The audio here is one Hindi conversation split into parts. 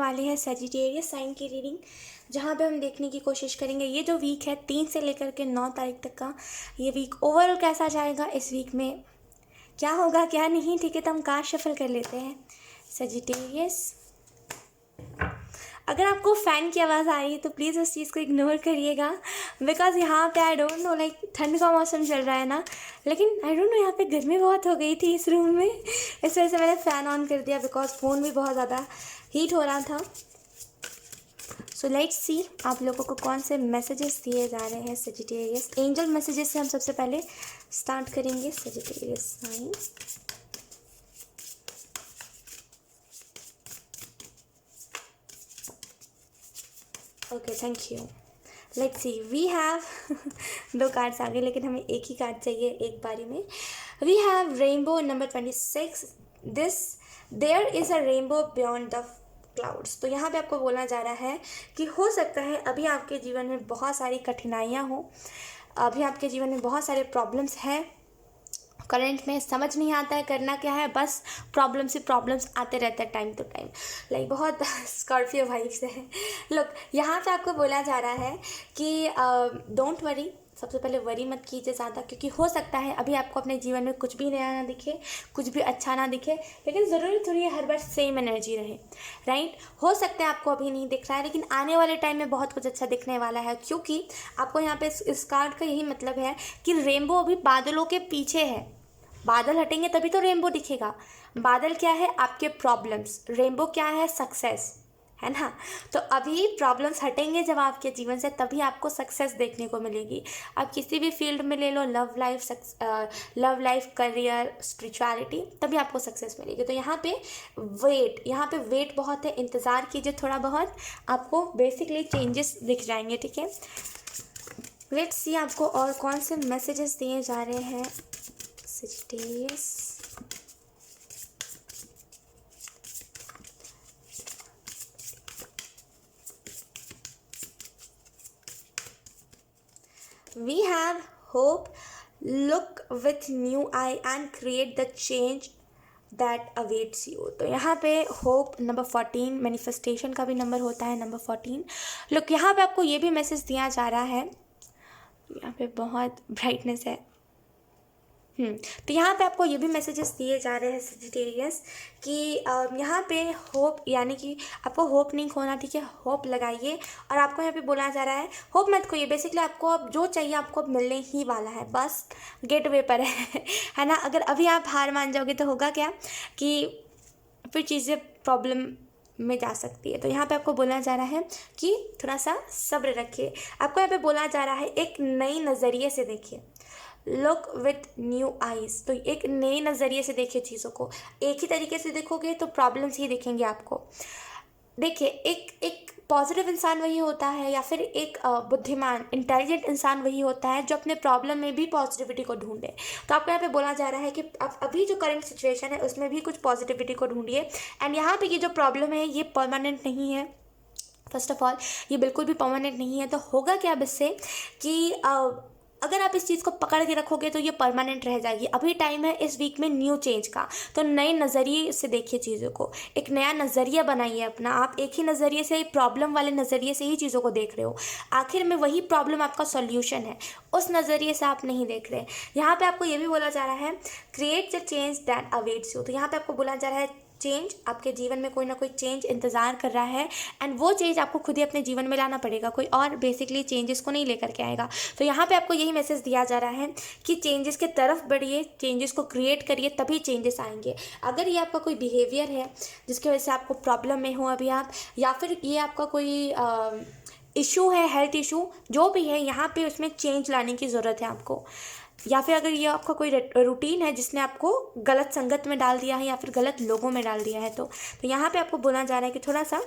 वाली है सजिटेरियस साइन की रीडिंग, जहाँ पे हम देखने की कोशिश करेंगे ये जो वीक है 3 से लेकर के 9 तारीख तक का, ये वीक ओवरऑल कैसा जाएगा, इस वीक में क्या होगा क्या नहीं। ठीक है, तो हम कार्ड शफल कर लेते हैं। सजिटेरियस, अगर आपको फ़ैन की आवाज़ आ रही है तो प्लीज़ उस चीज़ को इग्नोर करिएगा, बिकॉज़ यहाँ पे आई डोंट नो लाइक ठंड का मौसम चल रहा है ना, लेकिन आई डोंट नो यहाँ पे गर्मी बहुत हो गई थी इस रूम में, इस वजह से मैंने फ़ैन ऑन कर दिया, बिकॉज़ फ़ोन भी बहुत ज़्यादा हीट हो रहा था। सो लेट्स सी आप लोगों को कौन से मैसेजेस दिए जा रहे हैं सजिटेरियस। एंजल मैसेजेस से हम सबसे पहले स्टार्ट करेंगे। Sagittarius sign, okay thank you. Let's see, we have दो कार्ड्स आ गए, लेकिन हमें एक ही कार्ड चाहिए एक बारी में। We have rainbow number 26, this there is a rainbow beyond the clouds. तो यहाँ पे आपको बोला जा रहा है कि हो सकता है अभी आपके जीवन में बहुत सारी कठिनाइयाँ हों, अभी आपके जीवन में बहुत सारे प्रॉब्लम्स हैं, करंट में समझ नहीं आता है करना क्या है, बस प्रॉब्लम से प्रॉब्लम्स आते रहते हैं टाइम टू टाइम, लाइक बहुत स्कॉर्पियो वाइब्स है। लुक, यहाँ पे आपको बोला जा रहा है कि डोंट वरी, सबसे पहले वरी मत कीजिए ज़्यादा, क्योंकि हो सकता है अभी आपको अपने जीवन में कुछ भी नया ना दिखे, कुछ भी अच्छा ना दिखे, लेकिन ज़रूरी थोड़ी है हर बार सेम एनर्जी रहे, राइट। हो सकता है आपको अभी नहीं दिख रहा है, लेकिन आने वाले टाइम में बहुत कुछ अच्छा दिखने वाला है, क्योंकि आपको यहाँ पे इस कार्ड का यही मतलब है कि रेनबो अभी बादलों के पीछे है, बादल हटेंगे तभी तो रेनबो दिखेगा। बादल क्या है? आपके प्रॉब्लम्स, रेनबो क्या है? सक्सेस, है ना। तो अभी प्रॉब्लम्स हटेंगे जब आपके जीवन से, तभी आपको सक्सेस देखने को मिलेगी। आप किसी भी फील्ड में ले लो, लव लाइफ, करियर, स्पिरिचुअलिटी, तभी आपको सक्सेस मिलेगी। तो यहाँ पे वेट बहुत है, इंतज़ार कीजिए थोड़ा बहुत, आपको बेसिकली चेंजेस दिख जाएंगे। ठीक है, लेट्स सी आपको और कौन से मैसेजेस दिए जा रहे हैं Sagittarius। We have hope, look with new eye and create the change that awaits you। तो यहाँ पे होप नंबर 14, मैनिफेस्टेशन का भी नंबर होता है नंबर 14। लुक, यहाँ पे आपको ये भी मैसेज दिया जा रहा है, यहाँ पे बहुत ब्राइटनेस है। तो यहाँ पे आपको ये भी मैसेजेस दिए जा रहे हैं सजिटेरियस कि यहाँ पे होप, यानी कि आपको होप नहीं खोना। ठीक है, होप लगाइए, और आपको यहाँ पे बोला जा रहा है होप मत खोइए, बेसिकली आपको अब जो चाहिए आपको अब मिलने ही वाला है, बस गेट वे पर है ना। अगर अभी आप हार मान जाओगे तो होगा क्या कि फिर चीज़ें प्रॉब्लम में जा सकती है। तो यहाँ पे आपको बोला जा रहा है कि थोड़ा सा सब्र रखिए। आपको यहाँ पे बोला जा रहा है एक नई नज़रिए से देखिए, लुक विथ न्यू आइज़। तो एक नए नज़रिए से देखिए चीज़ों को, एक ही तरीके से देखोगे तो प्रॉब्लम्स ही दिखेंगे आपको। देखिए, एक पॉजिटिव इंसान वही होता है, या फिर एक बुद्धिमान इंटेलिजेंट इंसान वही होता है जो अपने प्रॉब्लम में भी पॉजिटिविटी को ढूंढे। तो आपको यहाँ पे बोला जा रहा है कि आप अभी जो करंट सिचुएशन है उसमें भी कुछ पॉजिटिविटी को ढूंढिए। एंड यहाँ पे ये जो प्रॉब्लम है ये परमानेंट नहीं है, फर्स्ट ऑफ ऑल ये बिल्कुल भी परमानेंट नहीं है। तो होगा क्या अब इससे कि अगर आप इस चीज़ को पकड़ के रखोगे तो ये परमानेंट रह जाएगी। अभी टाइम है इस वीक में न्यू चेंज का, तो नए नज़रिए से देखिए चीज़ों को, एक नया नज़रिया बनाइए अपना। आप एक ही नज़रिए से, प्रॉब्लम वाले नज़रिए से ही चीज़ों को देख रहे हो, आखिर में वही प्रॉब्लम आपका सॉल्यूशन है, उस नज़रिए से आप नहीं देख रहे। यहाँ पे आपको ये भी बोला जा रहा है create the change that awaits you. तो यहाँ पे आपको बोला जा रहा है चेंज, आपके जीवन में कोई ना कोई चेंज इंतज़ार कर रहा है, एंड वो चेंज आपको खुद ही अपने जीवन में लाना पड़ेगा, कोई और बेसिकली चेंजेस को नहीं लेकर के आएगा। तो यहाँ पे आपको यही मैसेज दिया जा रहा है कि चेंजेस के तरफ बढ़िए, चेंजेस को क्रिएट करिए, तभी चेंजेस आएंगे। अगर ये आपका कोई बिहेवियर है जिसकी वजह से आपको प्रॉब्लम में हो अभी आप, या फिर ये आपका कोई इशू है, हेल्थ इशू जो भी है, यहाँ पे उसमें चेंज लाने की ज़रूरत है आपको। या फिर अगर ये आपका कोई रूटीन है जिसने आपको गलत संगत में डाल दिया है या फिर गलत लोगों में डाल दिया है, तो यहाँ पे आपको बोला जा रहा है कि थोड़ा सा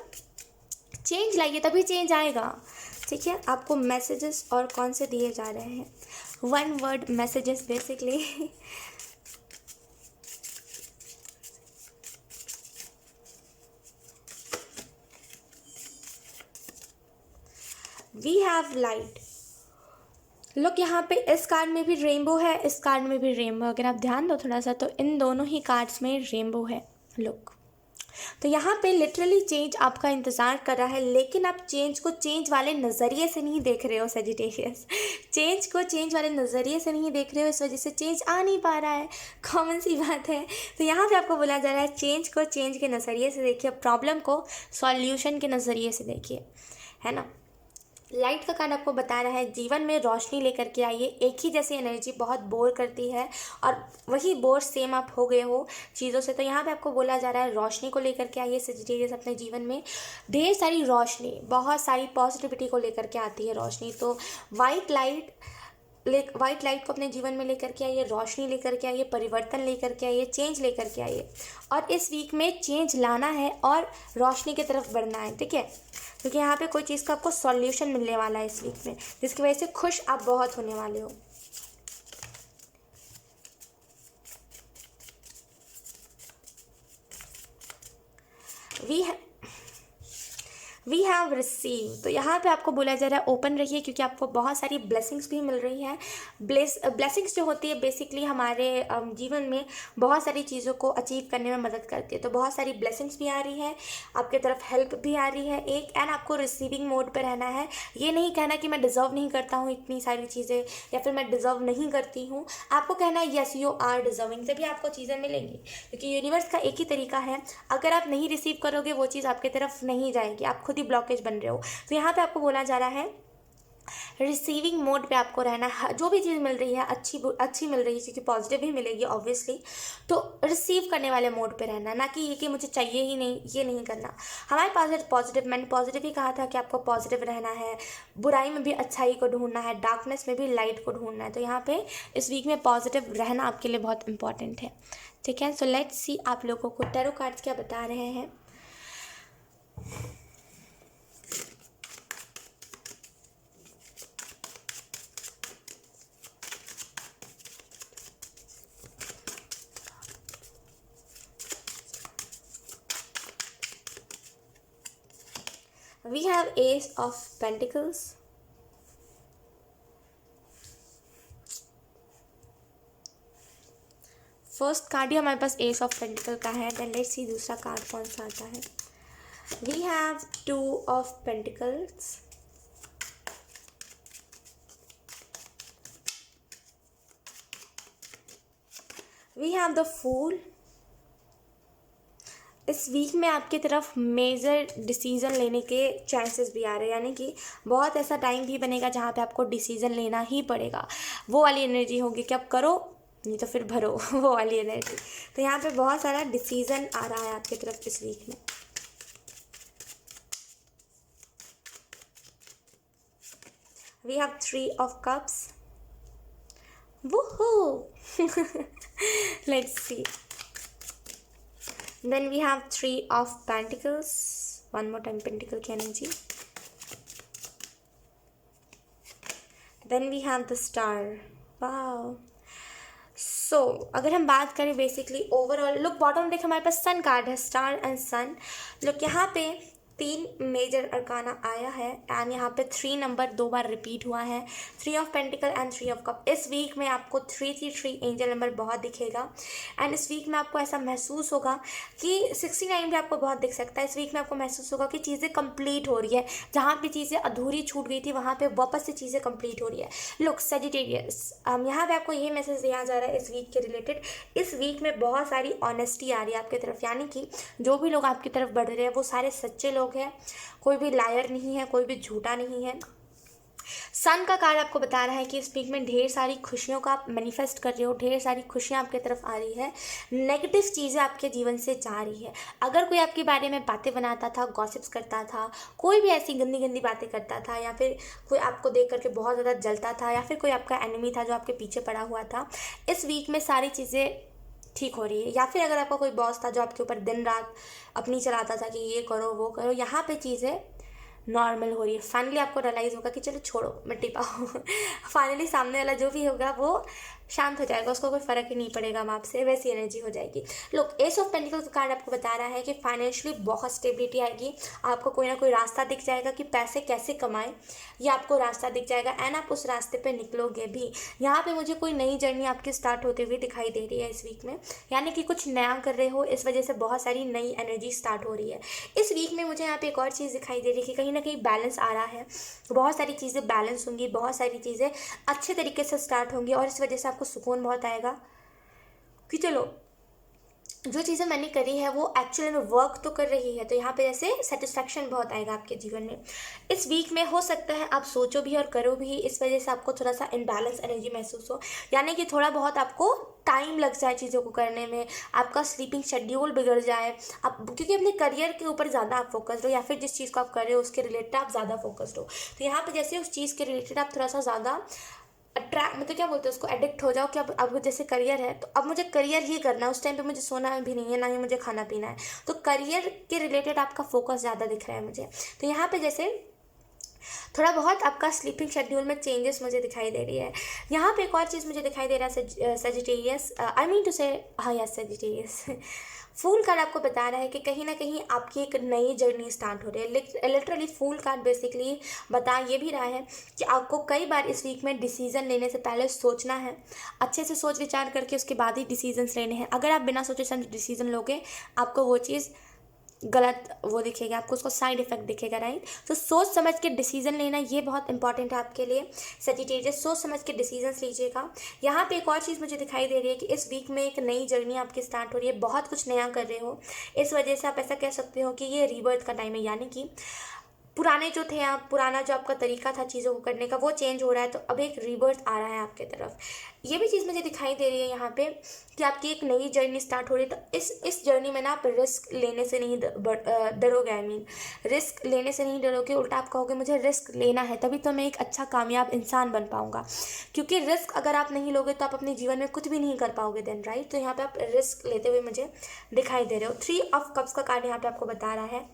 चेंज लाइए, तभी चेंज आएगा। ठीक है, आपको मैसेजेस और कौन से दिए जा रहे हैं, 1 word messages basically. We have light. Look, यहाँ पे इस कार्ड में भी रेनबो है, इस कार्ड में भी रेनबो, अगर आप ध्यान दो थोड़ा सा तो इन दोनों ही कार्ड्स में रेनबो है। लुक, तो यहाँ पे लिटरली चेंज आपका इंतज़ार कर रहा है, लेकिन आप चेंज को चेंज वाले नज़रिए से नहीं देख रहे हो सेजिटेरियस। चेंज को चेंज वाले नज़रिए से नहीं देख रहे हो, इस वजह से चेंज आ नहीं पा रहा है, कॉमन सी बात है। तो यहाँ पे आपको बोला जा रहा है चेंज को चेंज के नज़रिए से देखिए, प्रॉब्लम को सॉल्यूशन के नज़रिए से देखिए, है ना। लाइट का कार्ड आपको बता रहा है जीवन में रोशनी लेकर के आइए। एक ही जैसी एनर्जी बहुत बोर करती है और वही बोर सेम आप हो गए हो चीज़ों से। तो यहाँ पे आपको बोला जा रहा है रोशनी को लेकर के आइए सेजिटेरियस। अपने जीवन में ढेर सारी रोशनी, बहुत सारी पॉजिटिविटी को लेकर के आती है रोशनी। तो वाइट लाइट को अपने जीवन में लेकर के आइए, रोशनी लेकर के आइए, परिवर्तन लेकर के आइए, चेंज लेकर के आइए। और इस वीक में चेंज लाना है और रोशनी की तरफ बढ़ना है, ठीक है। क्योंकि यहाँ पे कोई चीज़ का आपको सॉल्यूशन मिलने वाला है इस वीक में, जिसकी वजह से खुश आप बहुत होने वाले हो। वी हैव रिसीव, तो यहाँ पे आपको बोला जा रहा है ओपन रहिए, क्योंकि आपको बहुत सारी ब्लेसिंग्स भी मिल रही है। ब्लेसिंग्स जो होती है बेसिकली हमारे जीवन में बहुत सारी चीज़ों को अचीव करने में मदद करती है। तो बहुत सारी ब्लेसिंग्स भी आ रही है आपके तरफ, हेल्प भी आ रही है एक, एंड आपको रिसीविंग मोड पे रहना है। ये नहीं कहना कि मैं डिज़र्व नहीं करता हूँ इतनी सारी चीज़ें, या फिर मैं डिज़र्व नहीं करती हूँ। आपको कहना है येस यू आर डिज़र्विंग, तभी आपको चीज़ें मिलेंगी। क्योंकि यूनिवर्स का एक ही तरीका है, अगर आप नहीं रिसीव करोगे वो चीज़ आपकी तरफ नहीं जाएगी, आप खुद ही ब्लॉकेज बन रहे हो। तो यहाँ पे आपको बोला जा रहा है रिसीविंग मोड पे आपको रहना है। जो भी चीज़ मिल रही है अच्छी मिल रही है, क्योंकि पॉजिटिव ही मिलेगी ऑब्वियसली। तो रिसीव करने वाले मोड पे रहना, ना कि ये कि मुझे चाहिए ही नहीं, ये नहीं करना। हमारे पास है पॉजिटिव, मैंने पॉजिटिव ही कहा था कि आपको पॉजिटिव रहना है। बुराई में भी अच्छाई को ढूंढना है, डार्कनेस में भी लाइट को ढूंढना है। तो यहाँ पे इस वीक में पॉजिटिव रहना आपके लिए बहुत इंपॉर्टेंट है, ठीक है। सो लेट्स सी आप लोगों को टैरो कार्ड्स क्या बता रहे हैं। We have Ace of Pentacles, first card ही हमारे पास एस ऑफ पेंटिकल का है। देन लेट्स सी दूसरा कार्ड कौन सा आता है। We have 2 of pentacles, we have the fool. इस वीक में आपकी तरफ मेजर डिसीज़न लेने के चांसेस भी आ रहे हैं, यानी कि बहुत ऐसा टाइम भी बनेगा जहाँ पे आपको डिसीज़न लेना ही पड़ेगा। वो वाली एनर्जी होगी कि आप करो नहीं तो फिर भरो, वो वाली एनर्जी। तो यहाँ पे बहुत सारा डिसीज़न आ रहा है आपकी तरफ इस वीक में। We have 3 of cups, woohoo. Let's see. Then we have 3 of Pentacles. One more time Pentacle की energy. Then we have the Star. Wow. So अगर हम बात करें बेसिकली ओवरऑल लुक, बॉटम देखें हमारे पास सन कार्ड है, स्टार एंड सन। लुक यहाँ पे 3 मेजर अरकाना आया है एंड यहाँ पे 3 नंबर 2 बार रिपीट हुआ है, 3 of pentacle and 3 of cup. इस वीक में आपको 333 एंजल नंबर बहुत दिखेगा एंड इस वीक में आपको ऐसा महसूस होगा कि 69 भी आपको बहुत दिख सकता है। इस वीक में आपको महसूस होगा कि चीज़ें कंप्लीट हो रही है, जहाँ पे चीज़ें अधूरी छूट गई थी वहाँ पे वापस से चीज़ें कंप्लीट हो रही है। लुक सेजिटेरियस, यहाँ पे आपको ये मैसेज दिया जा रहा है इस वीक के रिलेटेड। इस वीक में बहुत सारी ऑनेस्टी आ रही है आपकी तरफ, यानी कि जो भी लोग आपकी तरफ बढ़ रहे हैं वो सारे सच्चे लोग हैं, कोई भी लायर नहीं है, कोई भी झूठा नहीं है। सन का कार्ड आपको बता रहा है कि इस वीक में ढेर सारी खुशियों का आप मैनिफेस्ट कर रहे हो, ढेर सारी खुशियां आपकी तरफ आ रही है, नेगेटिव चीज़ें आपके जीवन से जा रही है। अगर कोई आपके बारे में बातें बनाता था, गॉसिप्स करता था, कोई भी ऐसी गंदी गंदी बातें करता था, या फिर कोई आपको देख करके बहुत ज़्यादा जलता था, या फिर कोई आपका एनिमी था जो आपके पीछे पड़ा हुआ था, इस वीक में सारी चीज़ें ठीक हो रही है। या फिर अगर आपका कोई बॉस था जो आपके ऊपर दिन रात अपनी चलाता था कि ये करो वो करो, यहाँ पे चीज़ें नॉर्मल हो रही है। फाइनली आपको रियलाइज़ होगा कि चलो छोड़ो मिट्टी पाओ। फाइनली सामने वाला जो भी होगा वो शांत हो जाएगा, उसको कोई फ़र्क ही नहीं पड़ेगा माँ से, वैसी एनर्जी हो जाएगी। लोग एस ऑफ पेंटिकल का कार्ड आपको बता रहा है कि फाइनेंशियली बहुत स्टेबिलिटी आएगी, आपको कोई ना कोई रास्ता दिख जाएगा कि पैसे कैसे कमाएं, ये आपको रास्ता दिख जाएगा एंड आप उस रास्ते पे निकलोगे भी। यहाँ पे मुझे कोई नई जर्नी आपकी स्टार्ट होते हुए दिखाई दे रही है इस वीक में, यानी कि कुछ नया कर रहे हो, इस वजह से बहुत सारी नई एनर्जी स्टार्ट हो रही है इस वीक में। मुझे यहाँ पे एक और चीज़ दिखाई दे रही है कि कहीं ना कहीं बैलेंस आ रहा है, बहुत सारी चीज़ें बैलेंस होंगी, बहुत सारी चीज़ें अच्छे तरीके से स्टार्ट होंगी और इस वजह से आपको सुकून बहुत आएगा कि चलो जो चीज़ें मैंने करी है वो एक्चुअली में वर्क तो कर रही है। तो यहाँ पे जैसे सेटिस्फैक्शन बहुत आएगा आपके जीवन में इस वीक में। हो सकता है आप सोचो भी और करो भी, इस वजह से आपको थोड़ा सा इनबैलेंस एनर्जी महसूस हो, यानी कि थोड़ा बहुत आपको टाइम लग जाए चीज़ों को करने में, आपका स्लीपिंग शेड्यूल बिगड़ जाए, आप क्योंकि अपने करियर के ऊपर ज़्यादा आप फोकस्ड हो या फिर जिस चीज़ को आप कर रहे हो उसके रिलेटेड आप ज़्यादा फोकस्ड हो। तो यहाँ पे जैसे उस चीज़ के रिलेटेड आप थोड़ा सा ज़्यादा अट्रैक्ट, मतलब क्या बोलते हैं उसको, एडिक्ट हो जाओ कि अब जैसे करियर है तो अब मुझे करियर ही करना है, उस टाइम पे मुझे सोना भी नहीं है, ना ही मुझे खाना पीना है। तो करियर के रिलेटेड आपका फोकस ज़्यादा दिख रहा है मुझे। तो यहाँ पे जैसे थोड़ा बहुत आपका स्लीपिंग शेड्यूल में चेंजेस मुझे दिखाई दे रही है। यहाँ पे एक और चीज़ मुझे दिखाई दे रहा है सेजिटेरियस, आई मीन टू से, हाँ यस सेजिटेरियस फूल कार्ड आपको बता रहा है कि कहीं ना कहीं आपकी एक नई जर्नी स्टार्ट हो रही है। लिटरली फूल कार्ड बेसिकली बता ये भी रहा है कि आपको कई बार इस वीक में डिसीजन लेने से पहले सोचना है, अच्छे से सोच विचार करके उसके बाद ही डिसीजंस लेने हैं। अगर आप बिना सोचे समझे डिसीजन लोगे आपको वो चीज़ गलत वो दिखेगा, आपको उसको साइड इफेक्ट दिखेगा, राइट। तो सोच समझ के डिसीजन लेना ये बहुत इंपॉर्टेंट है आपके लिए सेजिटेरियस, सोच समझ के डिसीजंस लीजिएगा। यहाँ पे एक और चीज़ मुझे दिखाई दे रही है कि इस वीक में एक नई जर्नी आपकी स्टार्ट हो रही है, बहुत कुछ नया कर रहे हो, इस वजह से आप ऐसा कह सकते हो कि ये रीबर्थ का टाइम है, यानी कि पुराने जो थे आप, पुराना जो आपका तरीका था चीज़ों को करने का वो चेंज हो रहा है, तो अब एक रिबर्थ आ रहा है आपके तरफ। ये भी चीज़ मुझे दिखाई दे रही है यहाँ पे कि आपकी एक नई जर्नी स्टार्ट हो रही है। तो इस जर्नी में ना आप रिस्क लेने से नहीं डरोगे, आई मीन रिस्क लेने से नहीं डरोगे, उल्टा आप कहोगे मुझे रिस्क लेना है तभी तो मैं एक अच्छा कामयाब इंसान बन पाऊंगा। क्योंकि रिस्क अगर आप नहीं लोगे तो आप अपने जीवन में कुछ भी नहीं कर पाओगे देन, राइट। तो यहाँ पे आप रिस्क लेते हुए मुझे दिखाई दे रहे हो। 3 ऑफ कप्स का कार्ड यहाँ पे आपको बता रहा है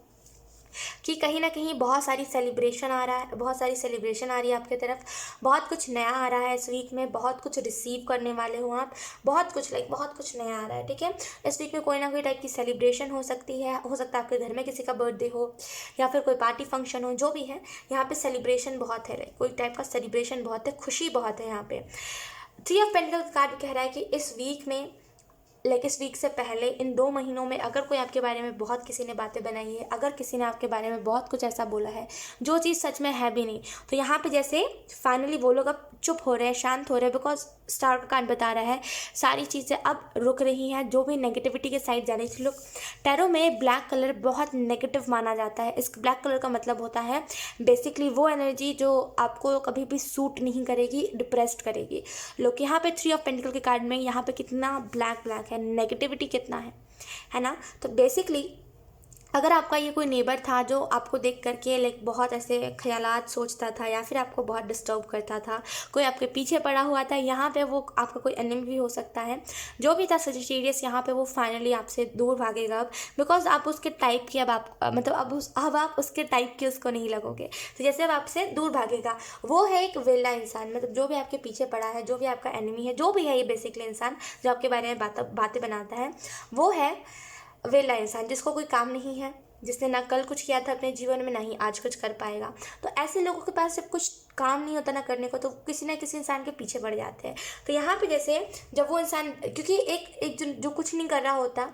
कि कहीं ना कहीं बहुत सारी सेलिब्रेशन आ रहा है, बहुत सारी सेलिब्रेशन आ रही है आपके तरफ, बहुत कुछ नया आ रहा है इस वीक में, बहुत कुछ रिसीव करने वाले हो आप, बहुत कुछ बहुत कुछ नया आ रहा है, ठीक है। इस वीक में कोई ना कोई टाइप की सेलिब्रेशन हो सकती है, हो सकता है आपके घर में किसी का बर्थडे हो या फिर कोई पार्टी फंक्शन हो, जो भी है यहाँ पे सेलिब्रेशन बहुत है, कोई टाइप का सेलिब्रेशन बहुत है, खुशी बहुत है यहाँ पे। 3 ऑफ पेंटिकल का कार्ड कह रहा है कि इस वीक में इस वीक से पहले इन 2 महीनों में अगर कोई आपके बारे में बहुत किसी ने बातें बनाई है, अगर किसी ने आपके बारे में बहुत कुछ ऐसा बोला है जो चीज़ सच में है भी नहीं, तो यहाँ पे जैसे फाइनली वो लोग अब चुप हो रहे हैं, शांत हो रहे हैं, बिकॉज स्टार का कार्ड बता रहा है सारी चीज़ें अब रुक रही हैं, जो भी नेगेटिविटी के साइड जा रही थी। लोग टैरो में ब्लैक कलर बहुत नेगेटिव माना जाता है, इस ब्लैक कलर का मतलब होता है बेसिकली वो एनर्जी जो आपको कभी भी सूट नहीं करेगी, डिप्रेस्ड करेगी। लोग यहाँ पे 3 ऑफ पेंटिकल के कार्ड में यहाँ पे कितना ब्लैक है, नेगेटिविटी कितना है ना। तो बेसिकली अगर आपका ये कोई नेबर था जो आपको देख करके बहुत ऐसे ख्यालात सोचता था या फिर आपको बहुत डिस्टर्ब करता था, कोई आपके पीछे पड़ा हुआ था, यहाँ पे वो आपका कोई एनिमी भी हो सकता है, जो भी था सजिटेरियस, यहाँ पे वो फाइनली आपसे दूर भागेगा अब, बिकॉज आप उसके टाइप की अब आप उसके टाइप के उसको नहीं लगोगे, तो जैसे अब आपसे दूर भागेगा। वो है एक वेला इंसान, मतलब जो भी आपके पीछे पड़ा है, जो भी आपका एनिमी है, जो भी है ये बेसिकली इंसान जो आपके बारे में बातें बनाता है, वो है वेला इंसान जिसको कोई काम नहीं है, जिसने ना कल कुछ किया था अपने जीवन में, ना ही आज कुछ कर पाएगा। तो ऐसे लोगों के पास जब कुछ काम नहीं होता ना करने को, तो किसी ना किसी इंसान के पीछे पड़ जाते हैं। तो यहाँ पे जैसे जब वो इंसान, क्योंकि एक जो कुछ नहीं कर रहा होता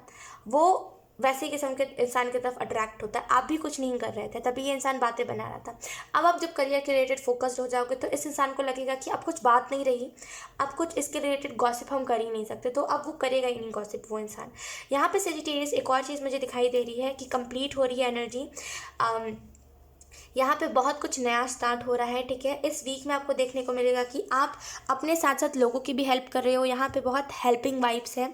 वो वैसे ही किस्म के इंसान की तरफ अट्रैक्ट होता है, आप भी कुछ नहीं कर रहे थे तभी ये इंसान बातें बना रहा था। अब आप जब करियर के रिलेटेड फोकस्ड हो जाओगे तो इस इंसान को लगेगा कि अब कुछ बात नहीं रही, अब कुछ इसके रिलेटेड गॉसिप हम कर ही नहीं सकते, तो अब वो करेगा ही नहीं गॉसिप वो इंसान। यहाँ पे सेजिटेरियस एक और चीज़ मुझे दिखाई दे रही है कि कंप्लीट हो रही है एनर्जी, यहाँ पे बहुत कुछ नया स्टार्ट हो रहा है, ठीक है। इस वीक में आपको देखने को मिलेगा कि आप अपने साथ साथ लोगों की भी हेल्प कर रहे हो, यहाँ पे बहुत हेल्पिंग वाइब्स है,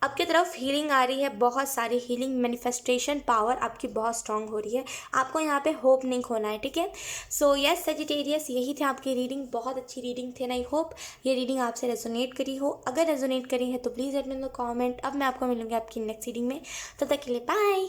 आपकी तरफ हीलिंग आ रही है, बहुत सारी हीलिंग, मैनिफेस्टेशन पावर आपकी बहुत स्ट्रांग हो रही है, आपको यहाँ पे होप नहीं खोना है, ठीक है। सो यस सेजिटेरियस, यही थी आपकी रीडिंग, बहुत अच्छी रीडिंग थी, आई होप ये रीडिंग आपसे रेजोनेट करी हो। अगर रेजोनेट करी है तो please let me know comment. अब मैं आपको मिलूंगी आपकी नेक्स्ट रीडिंग में, तब तक के लिए बाय।